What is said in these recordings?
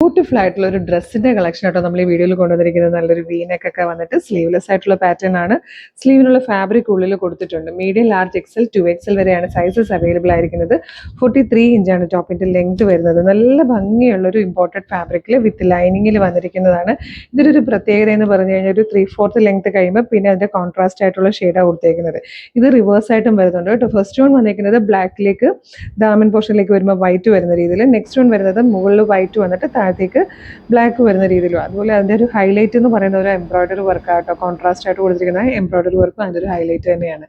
Beautiful ആയിട്ടുള്ള ഒരു ഡ്രസ്സിന്റെ കളക്ഷൻ ആട്ടോ നമ്മൾ ഈ വീഡിയോയിൽ കൊണ്ടുവന്നിരിക്കുന്നത്. നല്ലൊരു വീനക്കൊക്കെ വന്നിട്ട് സ്ലീവ്ലെസ് ആയിട്ടുള്ള പാറ്റേൺ ആണ്. സ്ലീവിനുള്ള ഫാബ്രിക് ഉള്ളിൽ കൊടുത്തിട്ടുണ്ട്. മീഡിയം, ലാർജ്, എക്സൽ, 2XL വരെയാണ് സൈസസ് അവൈലബിൾ ആയിരിക്കുന്നത്. 43 ഇഞ്ചാണ് ടോപ്പിന്റെ ലെങ്ത് വരുന്നത്. നല്ല ഭംഗിയുള്ള ഒരു ഇമ്പോർട്ടഡ് ഫാബ്രിക്കിൽ വിത്ത് ലൈനിങ്ങിൽ വന്നിരിക്കുന്നതാണ്. ഇതിലൊരു പ്രത്യേകത എന്ന് പറഞ്ഞു കഴിഞ്ഞാൽ ഒരു 3/4 ലെങ്ത് കഴിയുമ്പോൾ പിന്നെ അതിന്റെ കോൺട്രാസ്റ്റ് ആയിട്ടുള്ള ഷെയ്ഡാണ് കൊടുത്തേക്കുന്നത്. ഇത് റിവേഴ്സ് ആയിട്ടും വരുന്നുണ്ട് കേട്ടോ. ഫസ്റ്റ് വൺ വന്നിരിക്കുന്നത് ബ്ലാക്കിലേക്ക് ദാമൻ പോർഷനിലേക്ക് വരുമ്പോൾ വൈറ്റ് വരുന്ന രീതിയിൽ, നെക്സ്റ്റ് വൺ വരുന്നത് മുകളിൽ വൈറ്റ് വന്നിട്ട് താഴത്തേക്ക് ബ്ലാക്ക് വരുന്ന രീതിയിലും. അതുപോലെ അതിൻ്റെ ഒരു ഹൈലൈറ്റ് എന്ന് പറയുന്ന ഒരു എംബ്രോയിഡറി വർക്ക് ആട്ടോ. കോൺട്രാസ്റ്റ് ആയിട്ട് കൊടുത്തിരിക്കുന്ന എംബ്രോയിഡറി വർക്കും അതിൻ്റെ ഒരു ഹൈലൈറ്റ് തന്നെയാണ്.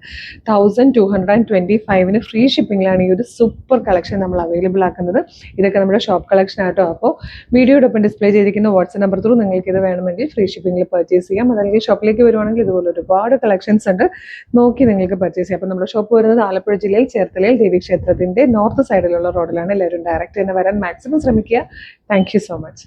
1225 ഫ്രീ ഷിപ്പിംഗിലാണ് ഈ ഒരു സൂപ്പർ കളക്ഷൻ നമ്മൾ അവൈലബിൾ ആക്കുന്നത്. ഇതൊക്കെ നമ്മുടെ ഷോപ്പ് കളക്ഷൻ ആട്ടോ. അപ്പോൾ വീഡിയോടൊപ്പം ഡിസ്പ്ലേ ചെയ്തിരിക്കുന്ന വാട്സ്ആപ്പ് നമ്പർ ത്രൂ നിങ്ങൾക്ക് ഇത് വേണമെങ്കിൽ ഫ്രീ ഷിപ്പിംഗിൽ പർച്ചേസ് ചെയ്യാം. അതല്ലെങ്കിൽ ഷോപ്പിലേക്ക് വരുവാണെങ്കിൽ ഇതുപോലെ ഒരുപാട് കളക്ഷൻസ് ഉണ്ട്, നോക്കി നിങ്ങൾക്ക് പർച്ചേസ് ചെയ്യാം. അപ്പോൾ നമ്മുടെ ഷോപ്പ് വരുന്നത് ആലപ്പുഴ ജില്ലയിൽ ചേർത്തലയിൽ ദേവീക്ഷേത്രത്തിന്റെ നോർത്ത് സൈഡിലുള്ള റോഡിലാണ്. എല്ലാവരും ഡയറക്റ്റ് തന്നെ വരാൻ മാക്സിമം ശ്രമിക്കുക. Thank you so much.